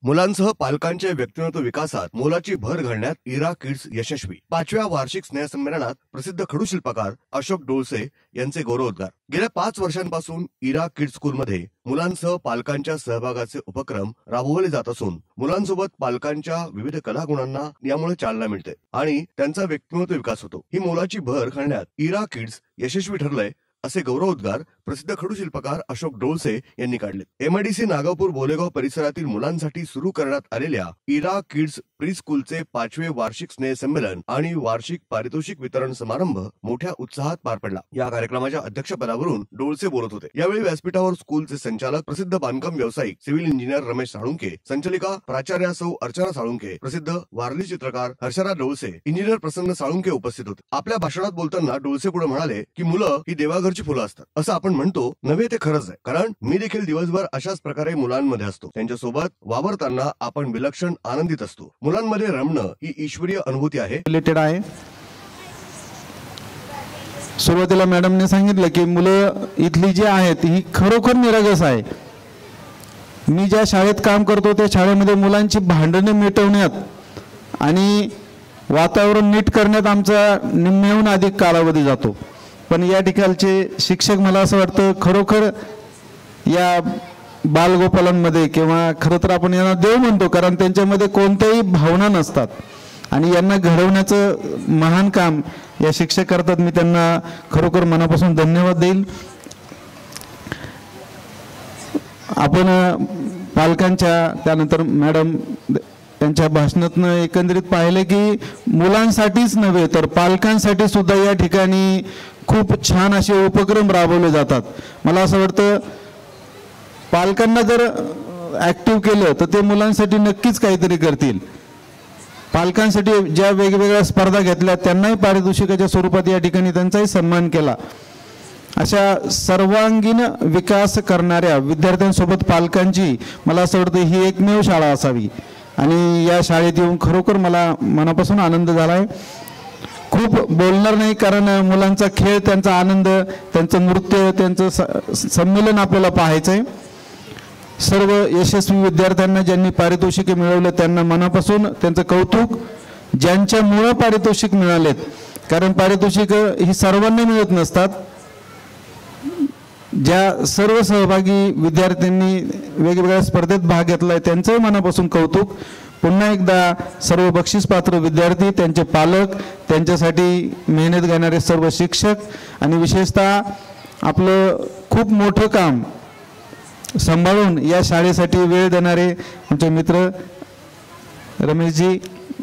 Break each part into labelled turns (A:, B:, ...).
A: मुलांसह पालकांच्या व्यक्तिमत्व विकासात मोलाची भर घालण्यात इरा किड्स यशस्वी। 5व्या वार्षिक स्नेहसंमेलनात प्रसिद्ध खडूशिल्पकार अशोक डोळसे यांचे गौरवोद्गार। गेल्या 5 वर्षांपासून इरा किड्स स्कूलमध्ये मुलांसह पालकांच्या सहभागाचे उपक्रम राबवले जात असून मुलांसोबत पालकांच्या विविध कलागुणांना यामुळे चालना मिळते आणि त्यांचा व्यक्तिमत्व विकास होतो। ही मोलाची भर घालण्यात इरा किड्स यशस्वी ठरलंय असे गौरवोद्गार प्रसिद्ध खडूशिल्पकार अशोक डोळसे यांनी काढले। एमआयडीसी नागापूर बोलेगाव परिसरातील मुलांसाठी सुरू करण्यात आलेल्या इरा किड्स प्री स्कूलचे 5वे वार्षिक स्नेह संमेलन आणि वार्षिक पारितोषिक वितरण समारंभ मोठ्या उत्साहात पार पडला। या कार्यक्रमाच्या अध्यक्षपदावरून डोळसे बोलत होते। यावेळी व्यासपीठावर स्कूलचे संचालक प्रसिद्ध बांधकाम व्यावसायिक सिव्हिल इंजिनियर रमेश साळुंके, संचालिका प्राचार्या सौ अर्चना साळुंके, प्रसिद्ध वारली चित्रकार हर्षराज डोळसे, इंजिनियर प्रसन्न साळुंके उपस्थित होते। आपल्या भाषणात बोलताना डोळसे पुढे म्हणाले की मुलं ही देवाघरची फुलं असतात असं आपण म्हणतो नव्हे, ते खरंच आहे। कारण मी देखील दिवसभर अशाच प्रकारे मुलांमध्ये असतो। त्यांच्यासोबत वावरताना आपण विलक्षण आनंदित असतो। मुलांमध्ये रमणं ही ईश्वरीय अनुभूती आहे।
B: रिलेटेड आहे। सुरुवातीला मॅडमने सांगितलं की मुलं इथली जी आहेत ही खरोखर निरागस आहे। मी ज्या शाळेत काम करतो त्या शाळेमध्ये मुलांची भांडणे मिटवण्यात आणि वातावरण नीट करण्यात आमचा निम्म्याहून अधिक कालावधी जातो। पण या ठिकाणचे शिक्षक मला असं वाटतं खरोखर या बालगोपालांमध्ये किंवा खरं तर आपण यांना देव म्हणतो, कारण त्यांच्यामध्ये कोणत्याही भावना नसतात आणि यांना घडवण्याचं महान काम या शिक्षक करतात। मी त्यांना खरोखर मनापासून धन्यवाद देईल। आपण पालकांच्या त्यानंतर मॅडम त्यांच्या भाषणातून एकंदरीत पाहिले की मुलांसाठीच नव्हे तर पालकांसाठी सुद्धा या ठिकाणी खूप छान असे उपक्रम राबवले जातात। मला असं वाटतं पालकांना जर ऍक्टिव्ह केलं तर ते मुलांसाठी नक्कीच काहीतरी करतील। पालकांसाठी ज्या वेगवेगळ्या स्पर्धा घेतल्या त्यांनाही पारितोषिकाच्या स्वरूपात या ठिकाणी त्यांचाही सन्मान केला। अशा सर्वांगीण विकास करणाऱ्या विद्यार्थ्यांसोबत पालकांची मला असं वाटतं ही एकमेव शाळा असावी आणि या शाळेत येऊन खरोखर मला मनापासून आनंद झालाय। खूप बोलणार नाही कारण मुलांचा खेळ, त्यांचा आनंद, त्यांचं नृत्य, त्यांचं संमेलन आपल्याला पाहायचंय। सर्व यशस्वी विद्यार्थ्यांना ज्यांनी पारितोषिके मिळवले त्यांना मनापासून त्यांचं कौतुक। ज्यांच्यामुळे पारितोषिक मिळालेत, कारण पारितोषिक ही सर्वांना मिळत नसतात। ज्या सर्व सहभागी विद्यार्थ्यांनी वेगवेगळ्या स्पर्धेत भाग घेतलाय त्यांचंही मनापासून कौतुक। पुन्हा एकदा सर्व बक्षीसपात्र विद्यार्थी, त्यांचे पालक, त्यांच्यासाठी मेहनत घेणारे सर्व शिक्षक आणि विशेषतः आपलं खूप मोठं काम सांभाळून या शाळेसाठी वेळ देणारे आमचे मित्र रमेशजी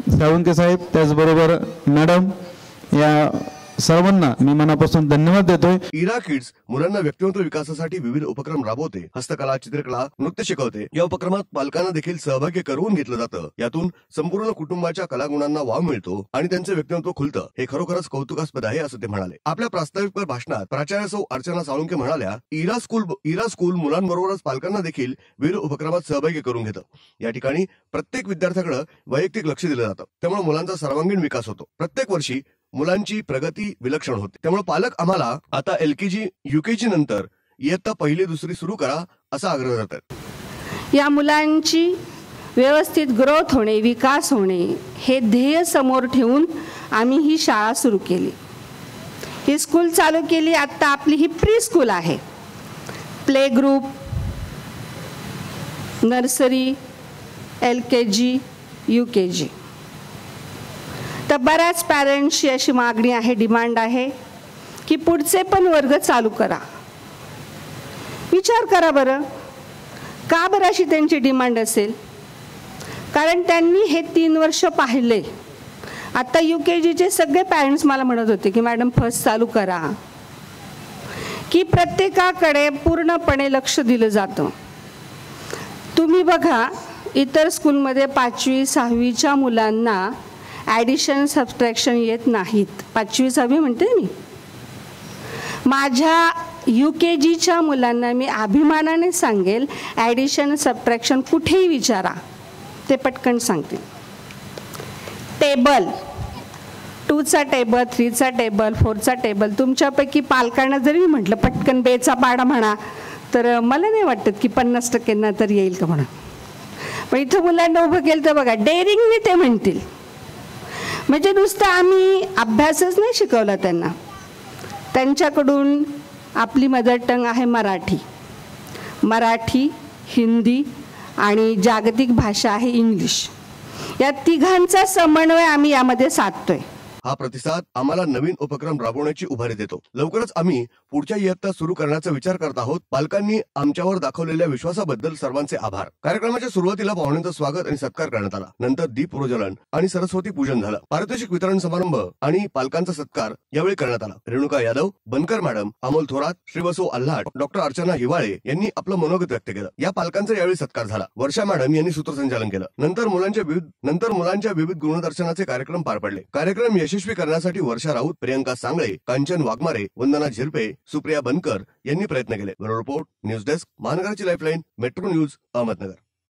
B: साळुंके साहेब, त्याचबरोबर मॅडम, या सर्वांना मी मनापासून धन्यवाद देतोय।
A: इरा किड्स मुलांना व्यक्तिमत्व विकासासाठी विविध उपक्रम राबवते, हस्तकला, चित्रकला, नृत्य शिकवते। या उपक्रमात पालकांना देखील सहभागी करून घेतलं जातं। यातून संपूर्ण कुटुंबाच्या कलागुणांना वाव मिळतो आणि त्यांचं व्यक्तिमत्व खुलतं। हे खरोखरच कौतुकास्पद आहे असं ते म्हणाले। आपल्या प्रास्ताविक भाषणात प्राचार्य सौ अर्चना साळुंके म्हणाल्या, इरा स्कूल मुलांबरोबरच पालकांना देखील विविध उपक्रमात सहभागी करून घेतं। या ठिकाणी प्रत्येक विद्यार्थ्याकडे वैयक्तिक लक्ष दिलं जातं, त्यामुळे मुलांचा सर्वांगीण विकास होतो। प्रत्येक वर्षी मुलांची प्रगती विलक्षण होते। त्यामुळे पालक आम्हाला आता LKG UKG नंतर इयत्ता 1ली 2री सुरू करा असा आग्रह करतात।
C: या मुलांची व्यवस्थित ग्रोथ होणे, विकास होणे हे ध्येय समोर ठेवून आम्ही ही शाळा सुरू केली, ही स्कूल चालू केली। आता आपली ही प्री स्कूल आहे। Play group, nursery, LKG UKG। तर बऱ्याच पॅरेंट्सची अशी मागणी आहे, डिमांड आहे की पुढचे पण वर्ग चालू करा। विचार करा बरं, का बरं अशी त्यांची डिमांड असेल? कारण त्यांनी हे 3 वर्ष पाहिले। आता UKGचे सगळे पॅरेंट्स मला म्हणत होते की मॅडम फर्स्ट चालू करा, की प्रत्येकाकडे पूर्णपणे लक्ष दिलं जातं। तुम्ही बघा इतर स्कूलमध्ये 5वी 6वीच्या मुलांना ॲडिशन सबट्रॅक्शन येत नाहीत। 5वी 6वी म्हणते मी। माझ्या UKGच्या मुलांना मी अभिमानाने सांगेल ॲडिशन सबट्रॅक्शन कुठेही विचारा, ते पटकन सांगतील। टेबल, 2चा टेबल, 3चा टेबल, 4चा टेबल, तुमच्यापैकी पालकांना जरी म्हटलं पटकन बेचा पाडा म्हणा तर मला नाही वाटत की 50% तर येईल का म्हणा। पण इथं मुलांना उभं केलं तर बघा, डेअरिंगने ते म्हणतील. म्हणजे नुसतं आम्ही अभ्यासच नाही शिकवला त्यांना, त्यांच्याकडून आपली मदर टंग आहे मराठी, मराठी, हिंदी आणि जागतिक भाषा आहे इंग्लिश. या तिघांचा समन्वय आम्ही यामध्ये साधतोय.
A: हा प्रतिसाद आम्हाला नवीन उपक्रम राबवण्याची उभारी देतो. लवकरच आम्ही पुढच्या इयत्ता सुरू करण्याचा विचार करत आहोत. पालकांनी आमच्यावर दाखवलेल्या विश्वासाबद्दल सर्वांचे आभार. कार्यक्रमाच्या सुरुवातीला पाहुण्यांचं स्वागत आणि सत्कार करण्यात आला. नंतर दीप प्रज्वलन आणि सरस्वती पूजन झालं. पारितोषिक वितरण समारंभ आणि पालकांचा सत्कार यावेळी करण्यात आला. रेणुका यादव, बनकर मॅडम, अमोल थोरात, श्रीवसो अल्हाट, डॉक्टर अर्चना हिवाळे यांनी आपलं मनोगत व्यक्त केलं. या पालकांचा यावेळी सत्कार झाला. वर्षा मॅडम यांनी सूत्रसंचालन केलं. नंतर मुलांच्या विविध गुणदर्शनाचे कार्यक्रम पार पडले. कार्यक्रम यशस्वी करण्यासाठी वर्षा राऊत, प्रियंका सांगळे, कांचन वाघमारे, वंदना झिरपे, सुप्रिया बनकर यांनी प्रयत्न केले. ब्युरो रिपोर्ट, न्यूज डेस्क, महानगराची लाईफलाईन, मेट्रो न्यूज, अहमदनगर.